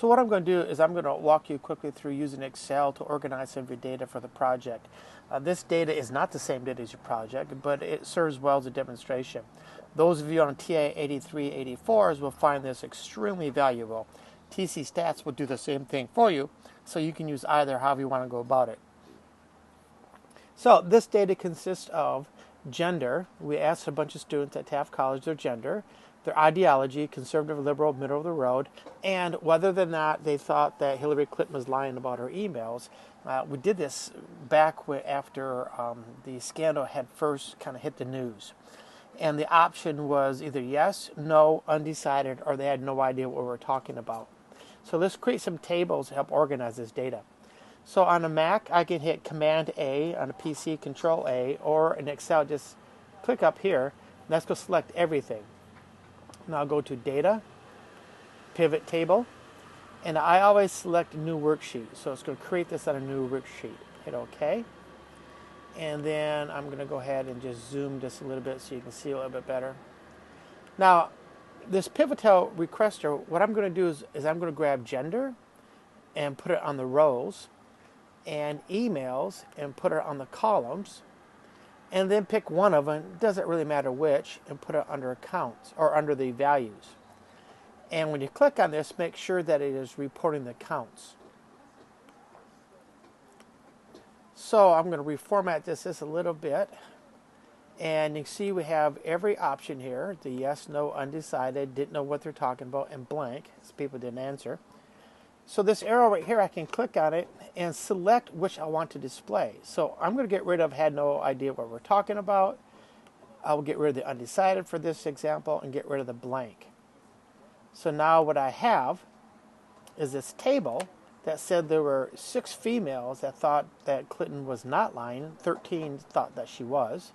So what I'm going to do is I'm going to walk you quickly through using Excel to organize some of your data for the project. This data is not the same data as your project, but it serves well as a demonstration. Those of you on TA 83, 84s will find this extremely valuable. TC Stats will do the same thing for you, so you can use either however you want to go about it. So this data consists of gender. We asked a bunch of students at Taft College their gender, their ideology, conservative, liberal, middle of the road, and whether or not they thought that Hillary Clinton was lying about her emails. We did this back after the scandal had first kind of hit the news. And the option was either yes, no, undecided, or they had no idea what we were talking about. So let's create some tables to help organize this data. So on a Mac, I can hit Command A, on a PC, Control A, or in Excel, just click up here, and let's go select everything. Now I'll go to Data, Pivot Table, and I always select New Worksheet. So it's going to create this on a new worksheet. Hit OK. And then I'm going to go ahead and just zoom just a little bit so you can see a little bit better. Now, this pivot table requester, what I'm going to do is I'm going to grab gender and put it on the rows, and emails and put it on the columns, and then pick one of them, doesn't really matter which, and put it under accounts or under the values. And when you click on this, make sure that it is reporting the counts. So I'm going to reformat this just a little bit, and you can see we have every option here: the yes, no, undecided, didn't know what they're talking about, and blank, so people didn't answer. So this arrow right here, I can click on it and select which I want to display. So I'm going to get rid of had no idea what we're talking about. I will get rid of the undecided for this example and get rid of the blank. So now what I have is this table that said there were 6 females that thought that Clinton was not lying. 13 thought that she was.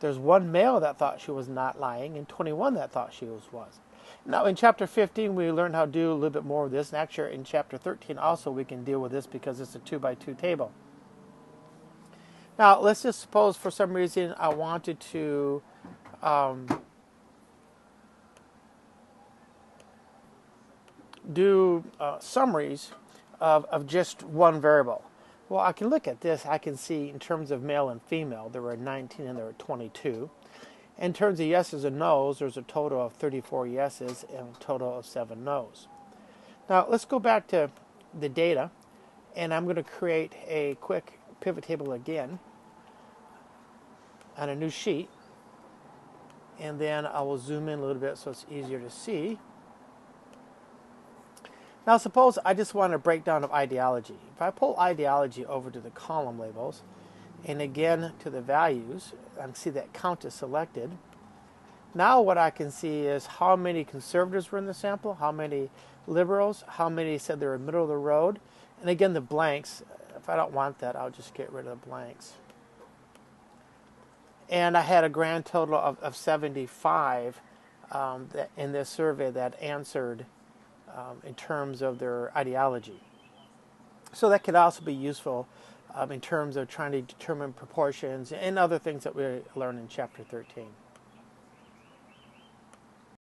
There's 1 male that thought she was not lying, and 21 that thought she was. Now in chapter 15 we learned how to do a little bit more of this, and actually in chapter 13 also we can deal with this because it's a 2x2 table. Now let's just suppose for some reason I wanted to do summaries of just one variable. Well, I can look at this. I can see in terms of male and female there were 19 and there were 22. In terms of yeses and nos, there's a total of 34 yeses and a total of 7 nos. Now let's go back to the data, and I'm going to create a quick pivot table again on a new sheet, and then I will zoom in a little bit so it's easier to see. Now suppose I just want a breakdown of ideology. If I pull ideology over to the column labels, and again to the values, I can see that count is selected. Now what I can see is how many conservatives were in the sample, how many liberals, how many said they were middle of the road, and again the blanks. If I don't want that, I'll just get rid of the blanks. And I had a grand total of 75 in this survey that answered in terms of their ideology. So that could also be useful in terms of trying to determine proportions and other things that we learned in chapter 13.